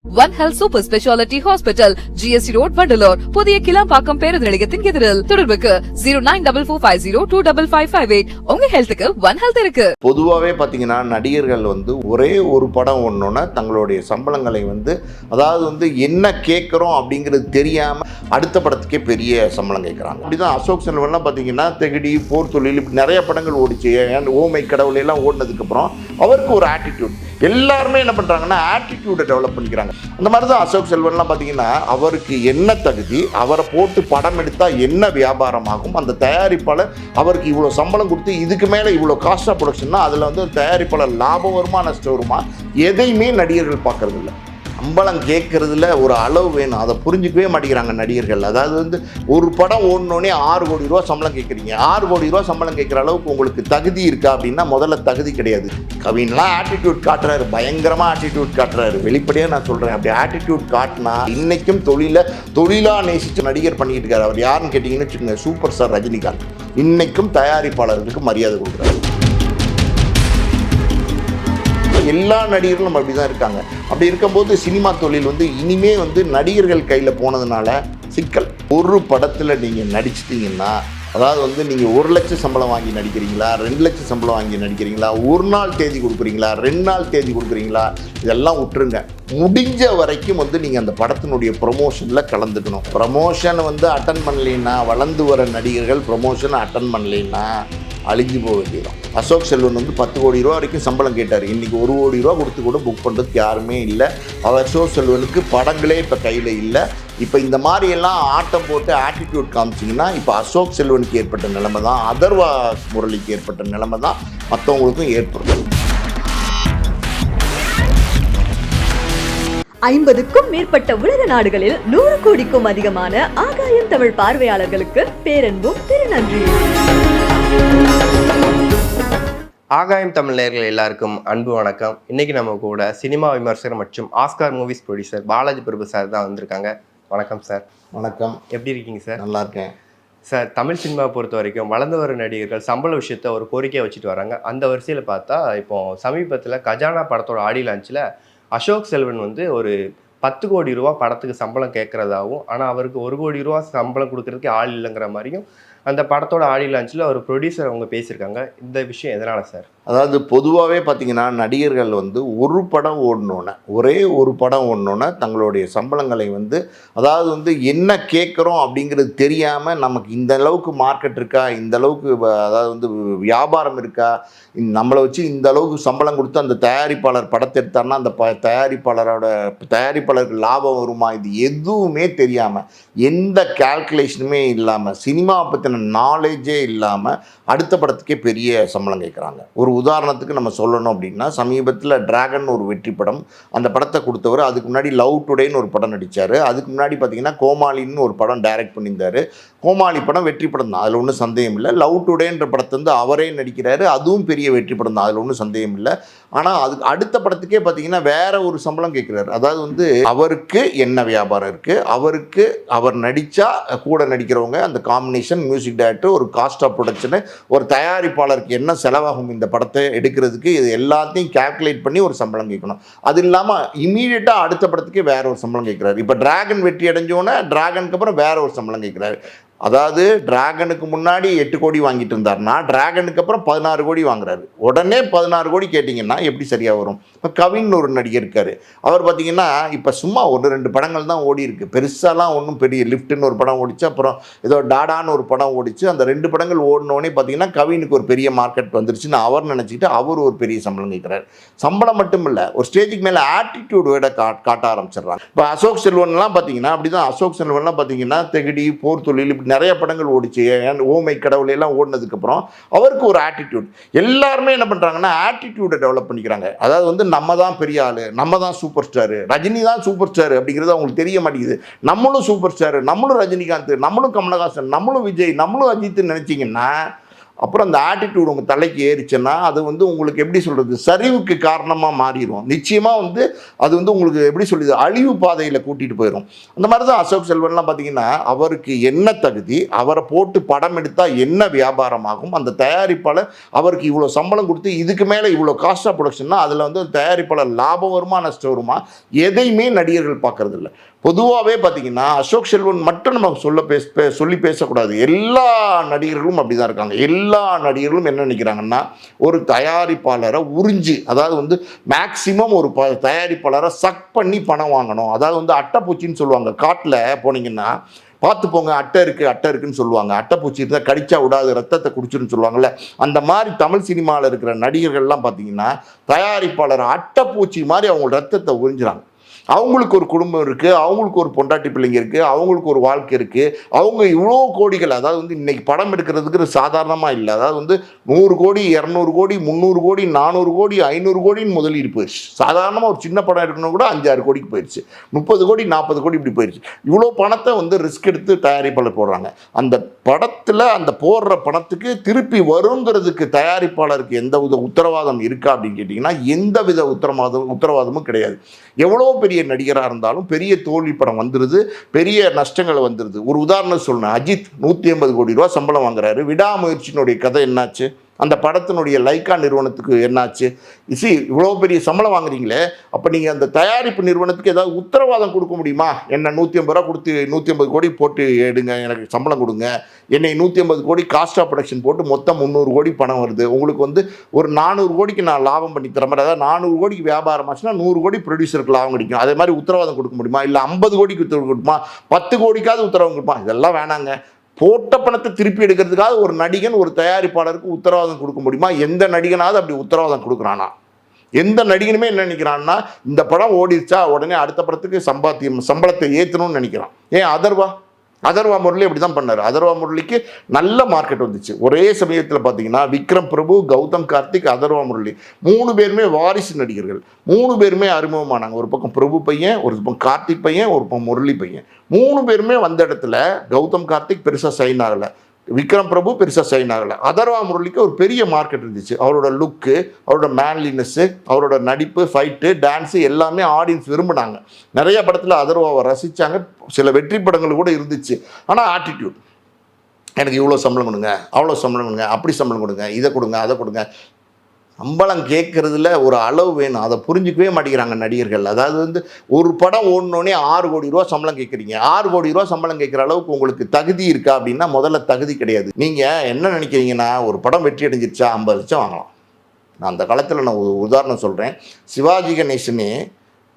One Health Super Speciality Hospital, GST Road, Vandalore. புதிய கிளாம்பாக்கம் பேருந்து நிலையத்தின் எதிரில். தொடர்புக்கு 0944502558. உங்க ஹெல்த்துக்கு One Health இருக்கு. பொதுவாகவே பார்த்தீங்கன்னா நடிகர்கள் ஒரே ஒரு படம் ஒன்றுன்னா தங்களுடைய சம்பளங்களை அதாவது என்ன கேட்குறோம் அப்படிங்கிறது தெரியாமல் அடுத்த படத்துக்கே பெரிய சம்பளம் கேட்குறாங்க. அப்படிதான் அசோக் செல்வன்லாம் பார்த்தீங்கன்னா தெகடி, போர் தொழில், இப்படி நிறைய படங்கள் ஓடிச்சு. ஓமை கடவுள் எல்லாம் ஓடினதுக்கப்புறம் அவருக்கு ஒரு ஆட்டிடியூட், எல்லாருமே என்ன பண்ணுறாங்கன்னா ஆட்டிடியூடை டெவலப் பண்ணிக்கிறாங்க. அந்த மாதிரி தான் அசோக் செல்வன்லாம் பார்த்தீங்கன்னா அவருக்கு என்ன தகுதி, அவரை போட்டு படம் எடுத்தால் என்ன வியாபாரம் ஆகும், அந்த தயாரிப்பாளர் அவருக்கு இவ்வளோ சம்பளம் கொடுத்து இதுக்கு மேலே இவ்வளோ காஸ்ட் ஆஃப் ப்ரொடக்ஷன்னா அதில் தயாரிப்பாளர் லாபம் வருமா நஷ்டம் வருமா எதையுமே நடிகர்கள் பார்க்கறது இல்லை. சம்பளம் கேட்கறதுல ஒரு அளவு வேணும், அதை புரிஞ்சிக்கவே மாட்டேங்கிறாங்க நடிகர்கள். அதாவது ஒரு படம் ஓடனோடனே 6 கோடி ரூபா சம்பளம் கேட்குறீங்க. 6 கோடி ரூபா சம்பளம் கேட்குற அளவுக்கு உங்களுக்கு தகுதி இருக்கா அப்படின்னா முதல்ல தகுதி கிடையாது. கவின்லாம் ஆட்டிடியூட் காட்டுறாரு, பயங்கரமாக ஆட்டிடியூட் காட்டுறாரு. வெளிப்படையாக நான் சொல்கிறேன், அப்படி ஆட்டிடியூட் காட்டினா இன்றைக்கும் தொழிலாக நேசித்து நடிகர் பண்ணிக்கிட்டு இருக்காரு. அவர் யாருன்னு கேட்டிங்கன்னு வச்சுக்கோங்க, சூப்பர் ஸ்டார் ரஜினிகாந்த். இன்றைக்கும் தயாரிப்பாளர்களுக்கு மரியாதை கொடுக்குறாரு. எல்லா நடிகர்களும் அப்படி தான் இருக்காங்க. அப்படி இருக்கும்போது சினிமா தொழில் இனிமே நடிகர்கள் கையில் போனதுனால சிக்கல். ஒரு படத்தில் நீங்கள் நடிச்சிட்டிங்கன்னா, அதாவது நீங்கள் 1 லட்சம் சம்பளம் வாங்கி நடிக்கிறீங்களா, 2 லட்சம் சம்பளம் வாங்கி நடிக்கிறீங்களா, 1 நாள் தேதி கொடுக்குறீங்களா, 2 நாள் தேதி கொடுக்குறீங்களா, இதெல்லாம் விட்டுருங்க. முடிஞ்ச வரைக்கும் நீங்கள் அந்த படத்தினுடைய ப்ரொமோஷனில் கலந்துக்கணும். ப்ரமோஷன் அட்டன் பண்ணலைன்னா, வளர்ந்து வர நடிகர்கள் ப்ரொமோஷனை அட்டன் பண்ணலைன்னா அழிஞ்சு போக வேண்டியதான். அசோக் செல்வன் 10 கோடி ரூபா வரைக்கும் சம்பளம் கேட்டார். இன்றைக்கி 1 கோடி ரூபா கொடுத்து கூட புக் பண்ணுறதுக்கு யாருமே இல்லை. அசோக் செல்வனுக்கு படங்களே இப்போ கையில் இல்லை. இப்போ இந்த மாதிரியெல்லாம் ஆட்டம் போட்டு ஆட்டிடியூட் காமிச்சிங்கன்னா இப்போ அசோக் செல்வனுக்கு ஏற்பட்ட நிலைமை தான், அதர்வா முரளிக்கு ஏற்பட்ட நிலைமை தான் மற்றவங்களுக்கும் ஏற்படும். 50க்கும் மேற்பட்ட உலக நாடுகளில் 100 கோடிக்கும் அதிகமான ஆகாயம் தமிழ் பார்வையாளர்களுக்கு பேரன்பும் திருநன்றியும். ஆகாயம் தமிழ் நேயர்கள் எல்லாருக்கும் அன்பு வணக்கம். இன்னைக்கு நம்ம கூட சினிமா விமர்சகர் மற்றும் ஆஸ்கார் மூவிஸ் ப்ரொடியூசர் பாலாஜி பிரபு சார் தான் வந்திருக்காங்க. வணக்கம் சார். வணக்கம். எப்படி இருக்கீங்க சார்? நல்லா இருக்கேன் சார். தமிழ் சினிமா பொறுத்த வரைக்கும் வளர்ந்து வர நடிகர்கள் சம்பள விஷயத்த ஒரு கோரிக்கையை வச்சுட்டு வராங்க. அந்த வரிசையில் பார்த்தா இப்போ சமீபத்தில் கஜானா படத்தோட ஆடி லான்ச்சில் அசோக் செல்வன் ஒரு 10 கோடி ரூபா படத்துக்கு சம்பளம் கேட்குறதாகவும், ஆனால் அவருக்கு 1 கோடி ரூபா சம்பளம் கொடுக்கறதுக்கு ஆள் இல்லைங்கிற மாதிரியும் அந்த படத்தோட ஆடி லான்ச்சில் ஒரு ப்ரொடியூசர் அவங்க பேசியிருக்காங்க. இந்த விஷயம் எதனால் சார்? அதாவது பொதுவாகவே பார்த்தீங்கன்னா நடிகர்கள் ஒரு படம் ஓடணுன்னா, ஒரே ஒரு படம் ஓடணுன்னா தங்களுடைய சம்பளங்களை அதாவது என்ன கேட்குறோம் அப்படிங்கிறது தெரியாமல் நமக்கு இந்த அளவுக்கு மார்க்கெட் இருக்கா, இந்த அளவுக்கு அதாவது வியாபாரம் இருக்கா, நம்மளை வச்சு இந்த அளவுக்கு சம்பளம் கொடுத்து அந்த தயாரிப்பாளர் படத்தை எடுத்தார்னா அந்த தயாரிப்பாளருக்கு லாபம் வருமா, இது எதுவுமே தெரியாமல், எந்த கால்குலேஷனுமே இல்லாமல், சினிமாவை பற்றின நாலேஜே இல்லாமல் அடுத்த படத்துக்கே பெரிய சம்பளம் கேட்குறாங்க. ஒரு உதாரணத்துக்கு நம்ம சொல்லணும் அப்படின்னா, சமீபத்தில் டிராகன் ஒரு வெற்றி படம், அந்த படத்தை கொடுத்தவர் அதுக்கு முன்னாடி லவ் டுடேன்னு ஒரு படம் நடித்தார். அதுக்கு முன்னாடி பார்த்தீங்கன்னா கோமாளின்னு ஒரு படம் டைரக்ட் பண்ணியிருந்தார். கோமாளி படம் வெற்றி படம் தான், அதில் ஒன்றும் சந்தேகம் இல்லை. லவ் டுடேன்ற படத்தை அவரே நடிக்கிறாரு, அதுவும் பெரிய வெற்றி படம் தான், அதில் ஒன்றும் சந்தேகம் இல்லை. ஆனால் அதுக்கு அடுத்த படத்துக்கே பார்த்தீங்கன்னா வேற ஒரு சம்பளம் கேட்குறாரு. அதாவது அவருக்கு என்ன வியாபாரம் இருக்குது, அவருக்கு அவர் நடித்தா கூட நடிக்கிறவங்க, அந்த காம்பினேஷன், மியூசிக் டைரக்டர், ஒரு காஸ்ட் ஆஃப் ப்ரொடக்ஷனு, ஒரு தயாரிப்பாளருக்கு என்ன செலவாகும் இந்த படத்தை எடுக்கிறதுக்கு, இது எல்லாத்தையும் கால்குலேட் பண்ணி ஒரு சம்பளம் கேட்கணும். அது இல்லாமல் இமீடியட்டாக அடுத்த படத்துக்கு வேற ஒரு சம்பளம் கேட்குறாரு. இப்போ டிராகன் வெற்றி அடைஞ்சோன்னே டிராகனுக்கு அப்புறம் வேற ஒரு சம்பளம் கேட்குறாரு. அதாவது டிராகனுக்கு முன்னாடி 8 கோடி வாங்கிட்டு இருந்தார்னா டிராகனுக்கு அப்புறம் 16 கோடி வாங்குறாரு. உடனே 16 கோடி கேட்டிங்கன்னா எப்படி சரியாக வரும்? இப்போ கவின் ஒரு நடிகர் இருக்கார், அவர் பார்த்தீங்கன்னா இப்போ சும்மா 1-2 படங்கள் தான் ஓடி இருக்கு, பெருசாலாம் ஒன்றும் பெரிய லிஃப்ட்டுன்னு ஒரு படம் ஓடிச்சு, அப்புறம் ஏதோ டாடான்னு ஒரு படம் ஓடிச்சு. அந்த 2 படங்கள் ஓடினோடனே பார்த்தீங்கன்னா கவினுக்கு ஒரு பெரிய மார்க்கெட் வந்துருச்சுன்னு அவர் நினச்சிக்கிட்டு அவர் ஒரு பெரிய சம்பளம் கேட்குறாரு. சம்பளம் மட்டும் இல்லை, ஒரு ஸ்டேஜுக்கு மேலே ஆட்டிடியூடோட காட்ட ஆரம்பிச்சிடுறாங்க. இப்போ அசோக் செல்வன்லாம் பார்த்தீங்கன்னா அப்படி தான். அசோக் செல்வன்லாம் பார்த்தீங்கன்னா தெகடி, போர் தொழில், இப்படி நிறைய படங்கள் ஓடிச்சு. ஓமை கடவுள் எல்லாம் ஓடினதுக்கப்புறம் அவருக்கு ஒரு ஆட்டிடியூட், எல்லாருமே என்ன பண்ணுறாங்கன்னா ஆட்டிடியூடை டெவலப் பண்ணிக்கிறாங்க. அதாவது நம்ம தான் பெரிய ஆள், நம்ம தான் சூப்பர் ஸ்டாரு, ரஜினி தான் சூப்பர் ஸ்டாரு அப்படிங்கிறது அவங்களுக்கு தெரிய மாட்டேங்குது. நம்மளும் சூப்பர் ஸ்டாரு, நம்மளும் ரஜினிகாந்த், நம்மளும் கமலஹாசன், நம்மளும் விஜய், நம்மளும் அஜித்னு நினச்சிங்கன்னா அப்புறம் அந்த ஆட்டிடியூட் உங்கள் தலைக்கு ஏறிச்சுன்னா அது வந்து உங்களுக்கு எப்படி சொல்கிறது, சரிவுக்கு காரணமாக மாறிடும். நிச்சயமாக வந்து அது வந்து உங்களுக்கு எப்படி சொல்லுது, அழிவு பாதையில் கூட்டிகிட்டு போயிடும். அந்த மாதிரி தான் அசோக் செல்வன்லாம் பார்த்தீங்கன்னா அவருக்கு என்ன தகுதி, அவரை போட்டு படம் எடுத்தால் என்ன வியாபாரம் ஆகும், அந்த தயாரிப்பாளர் அவருக்கு இவ்வளோ சம்பளம் கொடுத்து இதுக்கு மேலே இவ்வளோ காஸ்ட் ஆஃப் ப்ரொடக்ஷன்னா அதில் வந்து தயாரிப்பாளர் லாபம் வருமா நஷ்டம் வருமா எதையுமே நடிகர்கள் பார்க்கறது இல்லை. பொதுவாகவே பார்த்தீங்கன்னா அசோக் செல்வன் மட்டும் நம்ம சொல்லி பேசக்கூடாது. எல்லா நடிகர்களும் அப்படி தான் இருக்காங்க. எல்லா நடிகர்களும் என்ன நினைக்கிறாங்கன்னா ஒரு தயாரிப்பாளரை உறிஞ்சி, அதாவது வந்து மேக்சிமம் ஒரு தயாரிப்பாளரை சக் பண்ணி பணம் வாங்கணும். அதாவது வந்து அட்டைப்பூச்சின்னு சொல்லுவாங்க. காட்டில் போனீங்கன்னா பார்த்து போங்க, அட்டை இருக்குன்னு சொல்லுவாங்க. அட்டைப்பூச்சி இருந்தால் கடிச்சா விடாது, ரத்தத்தை குடிச்சிருன்னு சொல்லுவாங்கல்ல. அந்த மாதிரி தமிழ் சினிமாவில் இருக்கிற நடிகர்கள்லாம் பார்த்தீங்கன்னா தயாரிப்பாளர் அட்டைப்பூச்சி மாதிரி அவங்க ரத்தத்தை உறிஞ்சுறாங்க. அவங்களுக்கு ஒரு குடும்பம் இருக்குது, அவங்களுக்கு ஒரு பொண்டாட்டி பிள்ளைங்க இருக்குது, அவங்களுக்கு ஒரு வாழ்க்கை இருக்குது. அவங்க இவ்வளோ கோடிகள், அதாவது வந்து இன்றைக்கி படம் எடுக்கிறதுக்கு சாதாரணமாக இல்லை. அதாவது வந்து 100 கோடி 200 கோடி 300 கோடி 400 கோடி 500 கோடின்னு முதலீடு போயிடுச்சு. சாதாரணமாக ஒரு சின்ன படம் எடுக்கணும் கூட 5-6 கோடிக்கு போயிடுச்சு. 30 கோடி 40 கோடி இப்படி போயிடுச்சு. இவ்வளோ பணத்தை வந்து ரிஸ்க் எடுத்து தயாரிப்பாளர் போடுறாங்க. அந்த படத்தில் அந்த போடுற பணத்துக்கு திருப்பி வருங்கிறதுக்கு தயாரிப்பாளருக்கு எந்த வித உத்தரவாதம் இருக்கா அப்படின்னு கேட்டிங்கன்னா எந்த வித உத்தரவாதமும் கிடையாது. எவ்வளோ பெரிய நடிகராக இருந்தாலும் பெரிய தோல்வி படம் வந்துடுது, பெரிய நஷ்டங்கள் வந்துடுது. ஒரு உதாரணம் சொல்லணும், அஜித் 180 கோடி ரூபா சம்பளம் வாங்குறாரு. விடாமுயற்சியினுடைய கதை என்னாச்சு, அந்த படத்தினுடைய லைக்கா நிறுவனத்துக்கு என்னாச்சு? இவ்வளோ பெரிய சம்பளம் வாங்குறீங்களே, அப்போ நீங்கள் அந்த தயாரிப்பு நிறுவனத்துக்கு ஏதாவது உத்தரவாதம் கொடுக்க முடியுமா? என்ன 150 ரூபா கொடுத்து 150 கோடி போட்டு எடுங்க, எனக்கு சம்பளம் கொடுங்க, என்னை 150 கோடி காஸ்ட் ஆஃப் ப்ரொடக்ஷன் போட்டு மொத்தம் 300 கோடி பணம் வருது, உங்களுக்கு வந்து ஒரு 400 கோடிக்கு நான் லாபம் பண்ணி தர மாதிரி, அதாவது 400 கோடிக்கு வியாபாரம் ஆச்சுன்னா 100 கோடி ப்ரொடியூசருக்கு லாபம் கிடைக்கும். அதே மாதிரி உத்தரவாதம் கொடுக்க முடியுமா? இல்லை 50 கோடிக்கு உத்தரவு கொடுக்குமா? 10 கோடிக்காவது உத்தரவாதம் கொடுப்பா? இதெல்லாம் வேணாங்க. போட்ட பணத்தை திருப்பி எடுக்கிறதுக்காக ஒரு நடிகன் ஒரு தயாரிப்பாளருக்கு உத்தரவாதம் கொடுக்க முடியுமா? எந்த நடிகனாவது அப்படி உத்தரவாதம் கொடுக்குறானா? எந்த நடிகனுமே என்ன நினைக்கிறான்னா, இந்த படம் ஓடிச்சா உடனே அடுத்த படத்துக்கு சம்பளத்தை ஏற்றணும்னு நினைக்கிறான். ஏன் அதர்வா முரளி அப்படி தான் பண்ணார். அதர்வா முரளிக்கு நல்ல மார்க்கெட் வந்துச்சு. ஒரே சமயத்தில் பார்த்தீங்கன்னா விக்ரம் பிரபு, கௌதம் கார்த்திக், அதர்வா முரளி 3 பேருமே வாரிசு நடிகர்கள். 3 பேருமே அறிமுகமானாங்க. ஒரு பக்கம் பிரபு பையன், ஒரு பக்கம் கார்த்திக் பையன், ஒரு பக்கம் முரளி பையன். 3 பேருமே வந்த இடத்துல கௌதம் கார்த்திக் பெருசாக சைன் ஆகலை, விக்ரம் பிரபு பெருசாக சைன் ஆகலை. அதர்வா முரளிக்கு ஒரு பெரிய மார்க்கெட் இருந்துச்சு. அவரோட லுக்கு, அவரோட மேன்லினஸ்ஸு, அவரோட நடிப்பு, ஃபைட்டு, டான்ஸு எல்லாமே ஆடியன்ஸ் விரும்பினாங்க. நிறைய படத்தில் அதர்வாவை ரசித்தாங்க. சில வெற்றி படங்கள் கூட இருந்துச்சு. ஆனால் ஆட்டிடியூட், எனக்கு இவ்வளோ சம்பளம் கொடுங்க, அவ்வளோ சம்பளம் கொடுங்க, அப்படி சம்பளம் கொடுங்க, இதை கொடுங்க, அதை கொடுங்க. சம்பளம் கேட்குறதுல ஒரு அளவு வேணும். அதை புரிஞ்சிக்கவே மாட்டேங்கிறாங்க நடிகர்கள். அதாவது வந்து ஒரு படம் ஓடனோடனே 6 கோடி ரூபா சம்பளம் கேட்குறீங்க. 6 கோடி ரூபா சம்பளம் கேட்குற அளவுக்கு உங்களுக்கு தகுதி இருக்கா அப்படின்னா முதல்ல தகுதி கிடையாது. நீங்கள் என்ன நினைக்கிறீங்கன்னா, ஒரு படம் வெற்றி அடைஞ்சிருச்சா 50 லட்சம் வாங்கலாம். நான் அந்த காலத்தில் நான் ஒரு உதாரணம் சொல்கிறேன். சிவாஜி கணேசனே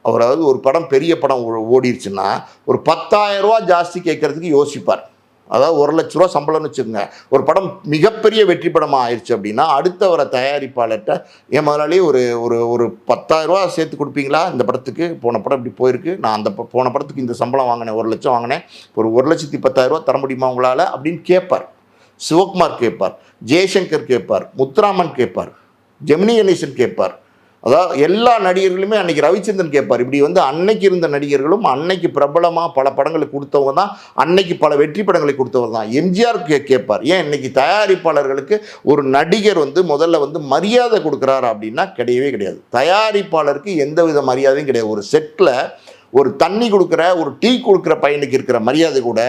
அவராவது ஒரு படம் பெரிய படம் ஓடிடுச்சுன்னா ஒரு 10,000 ரூபா ஜாஸ்தி கேட்குறதுக்கு யோசிப்பார். அதாவது 1 லட்ச ரூபா சம்பளம்னு வச்சுக்கோங்க. ஒரு படம் மிகப்பெரிய வெற்றி படமாக ஆயிடுச்சு அப்படின்னா அடுத்த வர தயாரிப்பாளர்கிட்ட, என் முதலாளி ஒரு ஒரு ஒரு 10,000 ரூபா சேர்த்து கொடுப்பீங்களா இந்த படத்துக்கு? போன படம் இப்படி போயிருக்கு, நான் அந்த போன படத்துக்கு இந்த சம்பளம் வாங்கினேன், 1 லட்சம் வாங்கினேன், ஒரு 1,10,000 ரூபா தர முடியுமா உங்களால் அப்படின்னு கேட்பார். சிவகுமார் கேட்பார், ஜெய்சங்கர் கேட்பார், முத்துராமன் கேட்பார், ஜெமினி கணேசன் கேட்பார். அதாவது எல்லா நடிகர்களுமே அன்னைக்கு ரவிச்சந்திரன் கேட்பார். இப்படி வந்து அன்னைக்கு இருந்த நடிகர்களும் அன்னைக்கு பிரபலமாக பல படங்களை கொடுத்தவங்க தான், அன்னைக்கு பல வெற்றி படங்களை கொடுத்தவங்க தான். எம்ஜிஆர் கேட்பார். ஏன் இன்னைக்கு தயாரிப்பாளர்களுக்கு ஒரு நடிகர் வந்து முதல்ல வந்து மரியாதை கொடுக்குறாரு அப்படின்னா கிடையவே கிடையாது. தயாரிப்பாளருக்கு எந்த வித மரியாதையும் கிடையாது. ஒரு செட்டில் ஒரு தண்ணி கொடுக்குற, ஒரு டீ கொடுக்குற பையனுக்கு இருக்கிற மரியாதை கூட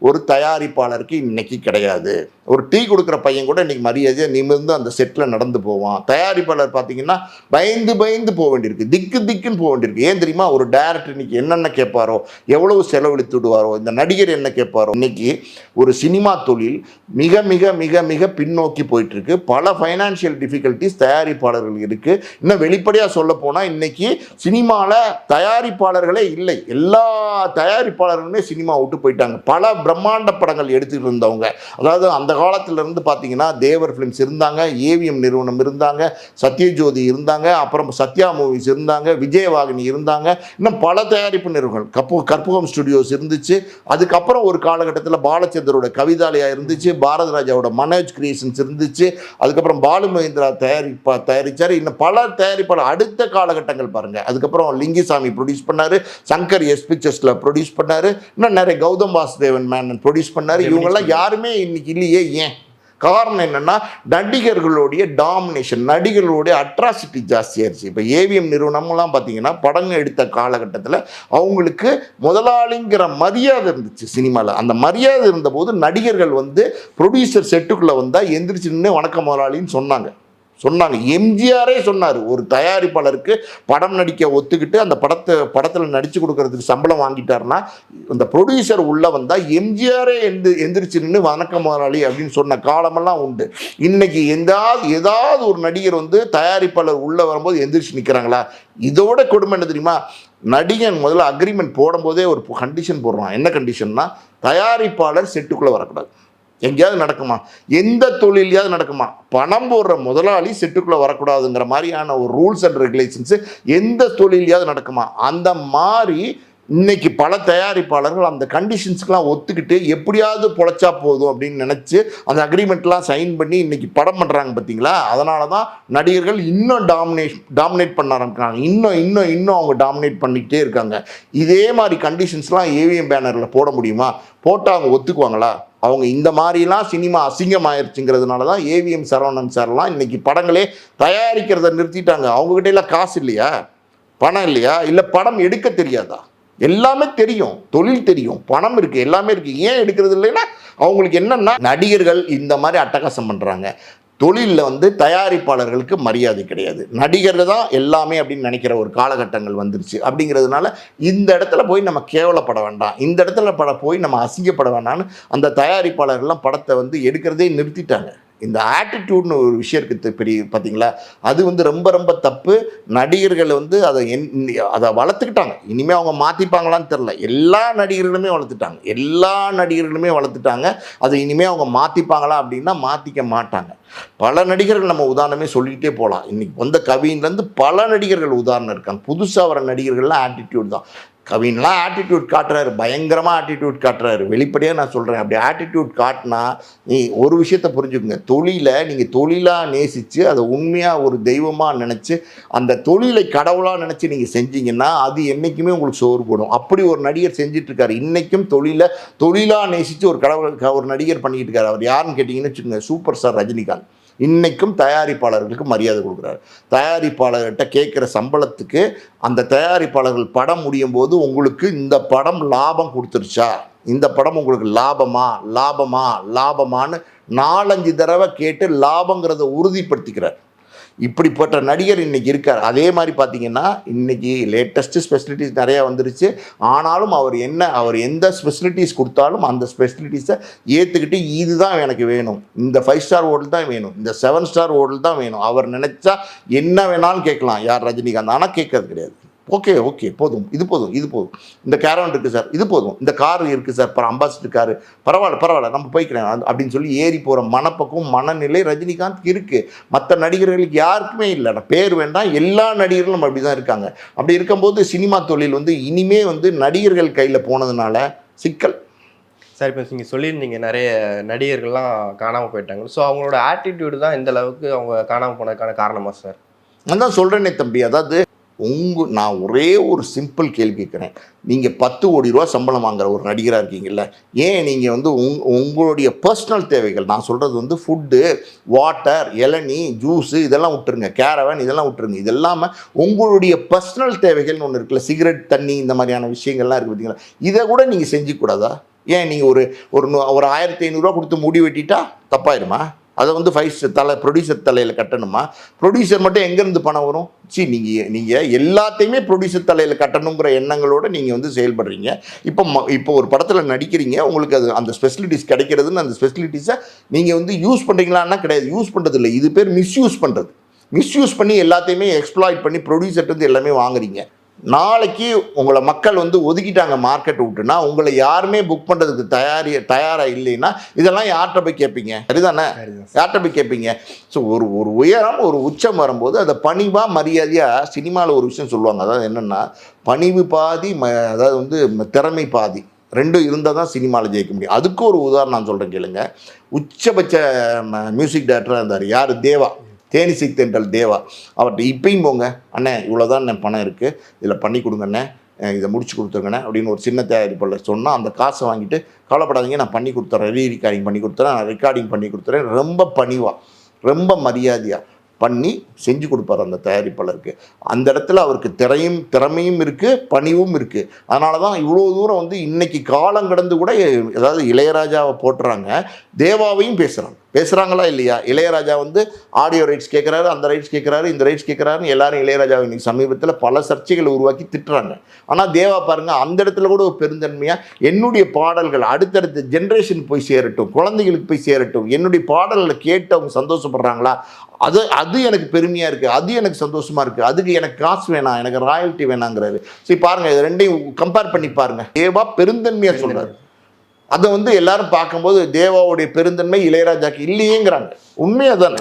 ஒரு தயாரிப்பாளருக்கு இன்னைக்கு கிடையாது. ஒரு டீ கொடுக்குற பையன் கூட இன்றைக்கி மரியாதையை நிமிர்ந்து அந்த செட்டில் நடந்து போவான். தயாரிப்பாளர் பார்த்தீங்கன்னா பயந்து போக வேண்டியிருக்கு, திக்குன்னு போக வேண்டியிருக்கு. ஏன் தெரியுமா? ஒரு டைரக்டர் இன்றைக்கி என்னென்ன கேட்பாரோ, எவ்வளவு செலவழித்து விடுவாரோ, இந்த நடிகர் என்ன கேட்பாரோ. இன்றைக்கி ஒரு சினிமா தொழில் மிக மிக மிக மிக பின்னோக்கி போயிட்டுருக்கு. பல ஃபைனான்ஷியல் டிஃபிகல்ட்டிஸ் தயாரிப்பாளர்கள் இருக்குது. இன்னும் வெளிப்படையாக சொல்ல போனால் இன்றைக்கி சினிமாவில் தயாரிப்பாளர்களே இல்லை. எல்லா தயாரிப்பாளர்களுமே சினிமா விட்டு போயிட்டாங்க. பல பிரம்மாண்ட படங்கள் எடுத்துகிட்டு இருந்தவங்க, அதாவது அந்த காலத்திலிருந்து பார்த்தீங்கன்னா தேவர் ஃபிலிம்ஸ் இருந்தாங்க, ஏவிஎம் நிறுவனம் இருந்தாங்க, சத்யஜோதி இருந்தாங்க, அப்புறம் சத்யா மூவிஸ் இருந்தாங்க, விஜயவாகினி இருந்தாங்க, இன்னும் பல தயாரிப்பு நிறுவனங்கள், கற்பகம் ஸ்டுடியோஸ் இருந்துச்சு. அதுக்கப்புறம் ஒரு காலகட்டத்தில் பாலச்சந்தரோட கவிதாலயா இருந்துச்சு, பாரத ராஜாவோட மனோஜ் கிரியேஷன்ஸ் இருந்துச்சு, அதுக்கப்புறம் பாலு மகேந்திரா தயாரித்தார். இன்னும் பல தயாரிப்பாளர் அடுத்த காலகட்டங்கள் பாருங்கள். அதுக்கப்புறம் லிங்கிசாமி ப்ரொடியூஸ் பண்ணார், சங்கர் எஸ் பிக்சர்ஸில் ப்ரொடியூஸ் பண்ணார், இன்னும் நிறைய கௌதம் வாசுதேவன் மேனன் ப்ரொடியூஸ் பண்ணார். இவங்கெல்லாம் யாருமே இன்னைக்கு இல்லையே. ஏன் காரணம் என்னென்னா நடிகர்களுடைய டாமினேஷன், நடிகர்களுடைய அட்ராசிட்டி ஜாஸ்தியாயிருச்சு. இப்போ ஏவிஎம் நிறுவனம்லாம் பார்த்தீங்கன்னா படங்கள் எடுத்த காலகட்டத்தில் அவங்களுக்கு முதலாளிங்கிற மரியாதை இருந்துச்சு சினிமாவில். அந்த மரியாதை இருந்தபோது நடிகர்கள் வந்து ப்ரொடியூசர் செட்டுக்குள்ளே வந்தால் எந்திரிச்சு நின்று வணக்கம் முதலாளின்னு சொன்னாங்க. எம்ஜிஆரே சொன்னார், ஒரு தயாரிப்பாளருக்கு படம் நடிக்க ஒத்துக்கிட்டு அந்த படத்தில் நடித்து கொடுக்கறதுக்கு சம்பளம் வாங்கிட்டாருன்னா அந்த ப்ரொடியூசர் உள்ளே வந்தால் எம்ஜிஆரே எந்திரிச்சு நின்று வணக்கம் முதலாளி அப்படின்னு சொன்ன காலமெல்லாம் உண்டு. இன்னைக்கு ஏதாவது ஒரு நடிகர் வந்து தயாரிப்பாளர் உள்ளே வரும்போது எந்திரிச்சு நிற்கிறாங்களா? இதோட கொடுமை என்ன தெரியுமா? நடிகன் முதல்ல அக்ரிமெண்ட் போடும்போதே ஒரு கண்டிஷன் போடுறான். என்ன கண்டிஷன்னா, தயாரிப்பாளர் செட்டுக்குள்ளே வரக்கூடாது. எங்கேயாவது நடக்குமா? எந்த தொழிலையாவது நடக்குமா? பணம் போடுற முதலாளி செட்டுக்குள்ளே வரக்கூடாதுங்கிற மாதிரியான ஒரு ரூல்ஸ் அண்ட் ரெகுலேஷன்ஸு எந்த தொழிலையாவது நடக்குமா? அந்த மாதிரி இன்னைக்கு பல தயாரிப்பாளர்கள் அந்த கண்டிஷன்ஸ்க்கெலாம் ஒத்துக்கிட்டு எப்படியாவது பொழைச்சா போதும் அப்படின்னு நினச்சி அந்த அக்ரிமெண்ட்லாம் சைன் பண்ணி இன்னைக்கு படம் பண்ணுறாங்க பார்த்தீங்களா? அதனால தான் நடிகர்கள் இன்னும் டாமினேட் பண்ண ஆரம்பிக்கிறாங்க. இன்னும் அவங்க டாமினேட் பண்ணிக்கிட்டே இருக்காங்க. இதே மாதிரி கண்டிஷன்ஸ்லாம் ஏவிஎம் பேனரில் போட முடியுமா? போட்டால் அவங்க ஒத்துக்குவாங்களா? அவங்க இந்த மாதிரிலாம் சினிமா அசிங்கமாயிருச்சுங்கிறதுனால தான் ஏவிஎம் சரவணன் சார்லாம் இன்றைக்கி படங்களே தயாரிக்கிறத நிறுத்திட்டாங்க. அவங்ககிட்ட எல்லாம் காசு இல்லையா? பணம் இல்லையா? இல்லை படம் எடுக்க தெரியாதா? எல்லாமே தெரியும், தொழில் தெரியும், பணம் இருக்குது, எல்லாமே இருக்குது. ஏன் எடுக்கிறது இல்லைன்னா அவங்களுக்கு என்னென்னா நடிகர்கள் இந்த மாதிரி அட்டகாசம் பண்ணுறாங்க. தொழிலில் வந்து தயாரிப்பாளர்களுக்கு மரியாதை கிடையாது, நடிகர்கள் தான் எல்லாமே அப்படின்னு நினைக்கிற ஒரு காலகட்டங்கள் வந்துருச்சு. அப்படிங்கிறதுனால இந்த இடத்துல போய் நம்ம கேவலப்பட வேண்டாம், இந்த இடத்துல போய் நம்ம அசிங்கப்பட வேண்டாம்னு அந்த தயாரிப்பாளர்கள்லாம் படத்தை வந்து எடுக்கிறதே நிறுத்திட்டாங்க. இந்த ஆட்டிடியூட்னு ஒரு விஷயம் இருக்குது பெரிய பார்த்தீங்களா? அது வந்து ரொம்ப ரொம்ப தப்பு. நடிகர்கள் வந்து அதை வளர்த்துக்கிட்டாங்க. இனிமேல் அவங்க மாற்றிப்பாங்களான்னு தெரில. எல்லா நடிகர்களுமே வளர்த்துட்டாங்க. அதை இனிமேல் அவங்க மாற்றிப்பாங்களா அப்படின்னா மாற்றிக்க மாட்டாங்க. பல நடிகர்கள் நம்ம உதாரணமே சொல்லிக்கிட்டே போகலாம். இன்றைக்கி வந்த கவின்லேருந்து பல நடிகர்கள் உதாரணம் இருக்காங்க. புதுசாக வர நடிகர்கள்லாம் ஆட்டிடியூட் தான். கவின்லாம் ஆட்டிடியூட் காட்டுறாரு, பயங்கரமாக ஆட்டிடியூட் காட்டுறாரு. வெளிப்படையாக நான் சொல்கிறேன், அப்படி ஆட்டிடியூட் காட்டினா நீ ஒரு விஷயத்தை புரிஞ்சுக்குங்க. நீங்கள் தொழிலாக நேசித்து அதை உண்மையாக ஒரு தெய்வமாக நினச்சி அந்த தொழிலை கடவுளாக நினச்சி நீங்கள் செஞ்சீங்கன்னா அது என்றைக்குமே உங்களுக்கு சோறு போடும். அப்படி ஒரு நடிகர் செஞ்சிட்ருக்காரு. இன்றைக்கும் தொழிலாக நேசித்து ஒரு நடிகர் பண்ணிக்கிட்டு இருக்காரு. அவர் யாருன்னு கேட்டிங்கன்னு வச்சுக்கோங்க, சூப்பர் ஸ்டார் ரஜினிகாந்த். இன்றைக்கும் தயாரிப்பாளர்களுக்கு மரியாதை கொடுக்குறாரு. தயாரிப்பாளர்கிட்ட கேட்குற சம்பளத்துக்கு அந்த தயாரிப்பாளர்கள் படம் முடியும் போது உங்களுக்கு இந்த படம் லாபம் கொடுத்துருச்சா, இந்த படம் உங்களுக்கு லாபமான்னு 4-5 தடவை கேட்டு லாபங்கிறத உறுதிப்படுத்திக்கிறார். இப்படிப்பட்ட நடிகர் இன்றைக்கி இருக்கார். அதே மாதிரி பார்த்தீங்கன்னா இன்றைக்கி லேட்டஸ்ட்டு ஸ்பெசிலிட்டிஸ் நிறையா வந்துருச்சு. ஆனாலும் அவர் எந்த ஸ்பெசிலிட்டிஸ் கொடுத்தாலும் அந்த ஸ்பெசிலிட்டிஸை ஏற்றுக்கிட்டு இதுதான் எனக்கு வேணும், இந்த 5 ஸ்டார் ஹோட்டல் தான் வேணும், இந்த 7 ஸ்டார் ஹோட்டல் தான் வேணும், அவர் நினச்சா என்ன வேணாலும் கேட்கலாம் யார் ரஜினிகாந்த். ஆனால் கேட்கறது கிடையாது. ஓகே போதும், இது போதும், இந்த கேரவன் இருக்குது சார், இது போதும், இந்த கார் இருக்குது சார், அம்பாசிடர் காரு, பரவாயில்ல நம்ம போய்க்கிறேன் அப்படின்னு சொல்லி ஏறி போகிற மனப்பக்குவம் மனநிலை ரஜினிகாந்த் இருக்குது. மற்ற நடிகர்களுக்கு யாருக்குமே இல்லை. பேர் வேண்டாம், எல்லா நடிகர்களும் அப்படி தான் இருக்காங்க. அப்படி இருக்கும்போது சினிமா தொழில் வந்து இனிமே வந்து நடிகர்கள் கையில் போனதுனால சிக்கல். சார், இப்போ நீங்கள் சொல்லியிருந்தீங்க நிறைய நடிகர்கள்லாம் காணாமல் போயிட்டாங்க. ஸோ அவங்களோட ஆட்டிடியூடு தான் இந்த அளவுக்கு அவங்க காணாமல் போனதுக்கான காரணமா சார்? நான் தான் சொல்கிறேனே தம்பி, அதாவது நான் ஒரே ஒரு சிம்பிள் கேள்வி கேட்குறேன். நீங்கள் 10 கோடி ரூபா சம்பளம் வாங்குற ஒரு நடிகராக இருக்கீங்கல்ல, ஏன் நீங்கள் வந்து உங்களுடைய பர்சனல் தேவைகள், நான் சொல்கிறது வந்து ஃபுட்டு, வாட்டர், இளநீ, ஜூஸு இதெல்லாம் விட்டுருங்க, கேரவன் இதெல்லாம் விட்டுருங்க, இது இல்லாமல் உங்களுடைய பர்சனல் தேவைகள்னு ஒன்று இருக்குல்ல, சிகரெட், தண்ணி, இந்த மாதிரியான விஷயங்கள்லாம் இருக்குது பார்த்தீங்களா, இதை கூட நீங்கள் செஞ்சுக்கூடாதா? ஏன் நீங்கள் ஒரு 1500 கொடுத்து முடி வெட்டிட்டா தப்பாயிருமா? அதை வந்து ப்ரொடியூசர் தலையில் கட்டணுமா? ப்ரொடியூசர் மட்டும் எங்கேருந்து பணம் வரும்? நீங்கள் எல்லாத்தையுமே ப்ரொடியூசர் தலையில் கட்டணுங்கிற எண்ணங்களோடு நீங்கள் வந்து செயல்படுறீங்க. இப்போ ஒரு படத்தில் நடிக்கிறீங்க, உங்களுக்கு அந்த ஃபெசிலிட்டிஸ் கிடைக்கிறதுன்னு அந்த ஃபெசிலிட்டிஸை நீங்கள் வந்து யூஸ் பண்ணுறீங்களான்னா கிடையாது, யூஸ் பண்ணுறது இல்லை. இது பேர் மிஸ்யூஸ் பண்ணி எல்லாத்தையுமே எக்ஸ்ப்ளாய்ட் பண்ணி ப்ரொடியூசர்ட்டு எல்லாமே வாங்குறீங்க. நாளைக்கு உங்களை மக்கள் வந்து ஒதுக்கிட்டாங்க மார்க்கெட் விட்டுனா, உங்களை யாருமே புக் பண்ணுறதுக்கு தயாராக இல்லைன்னா இதெல்லாம் யார்கிட்ட போய் கேட்பீங்க? சரிதானே? யார்கிட்ட போய் கேட்பீங்க? ஸோ ஒரு உயரம், ஒரு உச்சம் வரும்போது அதை பணிவாக மரியாதையாக சினிமாவில் ஒரு விஷயம் சொல்லுவாங்க. அதாவது என்னென்னா, பணிவு பாதி, அதாவது வந்து திறமை பாதி, ரெண்டும் இருந்தால் தான் சினிமாவில் ஜெயிக்க முடியும். அதுக்கு ஒரு உதாரணம் நான் சொல்கிறேன் கேளுங்க. உச்சபட்ச மியூசிக் டைரக்டராக இருந்தார் யார்? தேவா, தேனிசை தென்றல் தேவா. அவர்கிட்ட இப்பயும் போங்க, அண்ணே இவ்வளோதான் என் பணம் இருக்குது, இதில் பண்ணி கொடுங்கண்ணே, இதை முடிச்சு கொடுத்துருங்கண்ணே அப்படின்னு ஒரு சின்ன தயாரிப்பாளர் சொன்னால் அந்த காசை வாங்கிட்டு கவலைப்படாதீங்க நான் பண்ணி கொடுத்துறேன், ரீரெக்கார்டிங் பண்ணி கொடுத்துறேன், நான் ரெக்கார்டிங் பண்ணி கொடுத்துறேன், ரொம்ப பணிவாக ரொம்ப மரியாதையாக பண்ணி செஞ்சு கொடுப்பார் அந்த தயாரிப்பாளருக்கு. அந்த இடத்துல அவருக்கு திறமையும் இருக்குது, பணிவும் இருக்குது. அதனால தான் இவ்வளோ தூரம் வந்து இன்றைக்கி காலம் கடந்து கூட அதாவது இளையராஜாவை போட்டுறாங்க, தேவாவையும் பேசுகிறாங்களா இல்லையா? இளையராஜா வந்து ஆடியோ ரைட்ஸ் கேட்குறாரு, அந்த ரைட்ஸ் கேட்குறாரு, இந்த ரைட்ஸ் கேட்குறாருன்னு எல்லாரும் இளையராஜாவை இன்னைக்கு சமீபத்தில் பல சர்ச்சைகளை உருவாக்கி திட்டுறாங்க. ஆனால் தேவா பாருங்கள் அந்த இடத்துல கூட ஒரு பெருந்தன்மையாக என்னுடைய பாடல்கள் அடுத்தடுத்த ஜென்ரேஷன் போய் சேரட்டும், குழந்தைகளுக்கு போய் சேரட்டும், என்னுடைய பாடல்களை கேட்டு அவங்க சந்தோஷப்படுறாங்களா, அது எனக்கு பெருமையாக இருக்குது, அது எனக்கு சந்தோஷமாக இருக்குது, அதுக்கு எனக்கு காசு வேணாம், எனக்கு ராயல்ட்டி வேணாங்கிறாரு. சரி பாருங்கள், இது ரெண்டையும் கம்பேர் பண்ணி பாருங்கள். தேவா பெருந்தன்மையாக சொல்கிறார். அதை வந்து எல்லாரும் பார்க்கும்போது தேவாவுடைய பெருந்தன்மை இளையராஜாக்கு இல்லையேங்கிறாங்க. உண்மையாக தானே?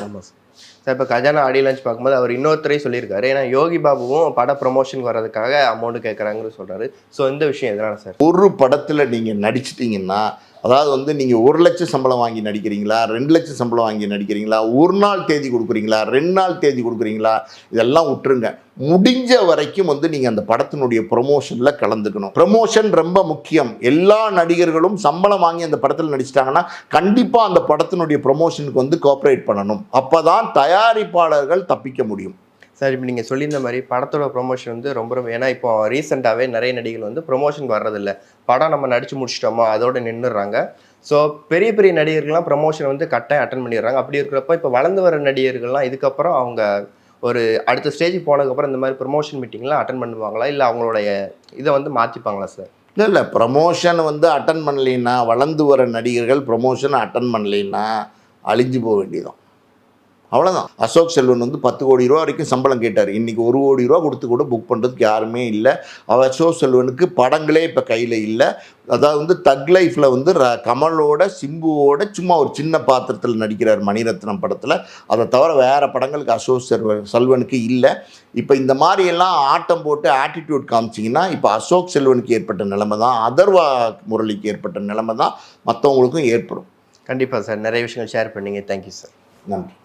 சார் இப்போ கஜானா ஆடியோ லான்ச் பார்க்கும்போது அவர் இன்னொருத்தரையும் சொல்லியிருக்காரு, ஏன்னா யோகி பாபுவும் பட ப்ரொமோஷனுக்கு வர்றதுக்காக அமௌண்ட் கேட்குறாங்கன்னு சொல்கிறாரு. ஸோ இந்த விஷயம் எதனால சார்? ஒரு படத்தில் நீங்கள் நடிச்சிட்டிங்கன்னா, அதாவது வந்து நீங்கள் 1 லட்சம் சம்பளம் வாங்கி நடிக்கிறீங்களா, 2 லட்சம் சம்பளம் வாங்கி நடிக்கிறீங்களா, 1 நாள் தேதி கொடுக்குறீங்களா, 2 நாள் தேதி கொடுக்குறீங்களா, இதெல்லாம் விட்டுருங்க. முடிஞ்ச வரைக்கும் வந்து நீங்கள் அந்த படத்தினுடைய ப்ரொமோஷனில் கலந்துக்கணும். ப்ரொமோஷன் ரொம்ப முக்கியம். எல்லா நடிகர்களும் சம்பளம் வாங்கி அந்த படத்தில் நடிச்சிட்டாங்கன்னா கண்டிப்பாக அந்த படத்தினுடைய ப்ரொமோஷனுக்கு வந்து கோஆப்ரேட் பண்ணணும். அப்போ தான் தயாரிப்பாளர்கள் தப்பிக்க முடியும். சார் இப்போ நீங்கள் சொல்லியிருந்த மாதிரி படத்தோட ப்ரொமோஷன் வந்து ரொம்ப ஏன்னா இப்போ ரீசெண்டாகவே நிறைய நடிகர்கள் வந்து ப்ரொமோஷன் வர்றதில்ல, படம் நம்ம நடித்து முடிச்சிட்டோமோ அதோட நின்றுடுறாங்க. ஸோ பெரிய பெரிய நடிகர்கள்லாம் ப்ரொமோஷன் வந்து கட்டாயம் அட்டன் பண்ணிடுறாங்க. அப்படி இருக்கிறப்ப இப்போ வளர்ந்து வர நடிகர்கள்லாம் இதுக்கப்புறம் அவங்க ஒரு அடுத்த ஸ்டேஜுக்கு போனதுக்கப்புறம் இந்த மாதிரி ப்ரொமோஷன் மீட்டிங்லாம் அட்டன் பண்ணுவாங்களா, இல்லை அவங்களுடைய இதை வந்து மாற்றிப்பாங்களா சார்? இல்லை ப்ரமோஷன் வந்து அட்டன் பண்ணலைன்னா, வளர்ந்து வர நடிகர்கள் ப்ரமோஷன் அட்டன் பண்ணலைன்னா அழிஞ்சு போக வேண்டியதான். அவ்வளோதான். அசோக் செல்வன் வந்து 10 கோடி ரூபா வரைக்கும் சம்பளம் கேட்டார். இன்றைக்கி 1 கோடி ரூபா கொடுத்து கூட புக் பண்ணுறதுக்கு யாருமே இல்லை. அசோக் செல்வனுக்கு படங்களே இப்போ கையில் இல்லை. அதாவது வந்து தக் லைஃப்பில் வந்து கமலோட சிம்புவோட சும்மா ஒரு சின்ன பாத்திரத்தில் நடிக்கிறார் மணிரத்னம் படத்தில். அதை தவிர வேறு படங்களுக்கு அசோக் செல்வனுக்கு இல்லை. இப்போ இந்த மாதிரியெல்லாம் ஆட்டம் போட்டு ஆட்டிடியூட் காமிச்சிங்கன்னா இப்போ அசோக் செல்வனுக்கு ஏற்பட்ட நிலைமை தான் அதர்வா முரளிக்கு ஏற்பட்ட நிலைமை தான் மற்றவங்களுக்கும் ஏற்படும். கண்டிப்பாக சார், நிறைய விஷயங்கள் ஷேர் பண்ணீங்க. Thank you sir. நன்றி.